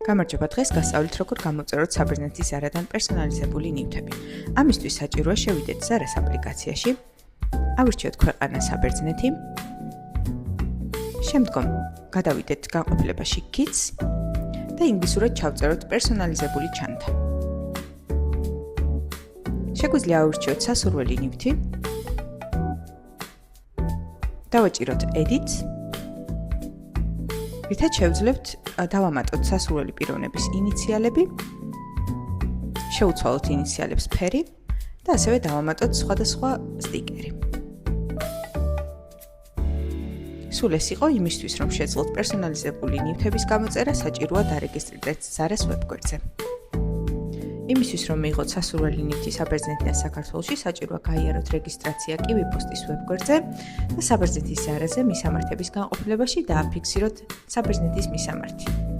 გამარჯობა, დღეს გასწავლით როგორ გამოწეროთ საბერძნეთის ზარადან პერსონალიზებული ნივთები. ამისთვის საჭიროა შევიდეთ ზარას აპლიკაციაში, ავირჩიოთ ქვეყანა საბერძნეთი, შემდგომ გადავიდეთ განყოფილებაში Kits და ინგლისურად ჩავწეროთ პერსონალიზებული ჩანთა. შეგვიძლია ავირჩიოთ სასურველი ნივთი, დავაჭიროთ Edit, რითაც შევძლებთ დავამატოთ სასურველი პიროვნების ინიციალები, შევუცვალოთ ინიციალებს ფერი და ასევე დავამატოთ სხვადასხვა სტიკერი. სულ ეს იყო იმისთვის, რომ შეძლოთ პერსონალიზებული ნივთების გამოწერა, საჭიროა დარეგისტრირდეთ ზარას ვებგვერდზე. იმისთვის, რომ მიიღოთ სასურველი ნივთი საბერძნეთიდან საქართველოში, საჭიროა გაიაროთ რეგისტრაცია კივიპოსტის ვებგვერდზე და საბერძნეთის ზარაზე მისამართების განყოფილებაში დააფიქსიროთ საბერძნეთის მისამართი.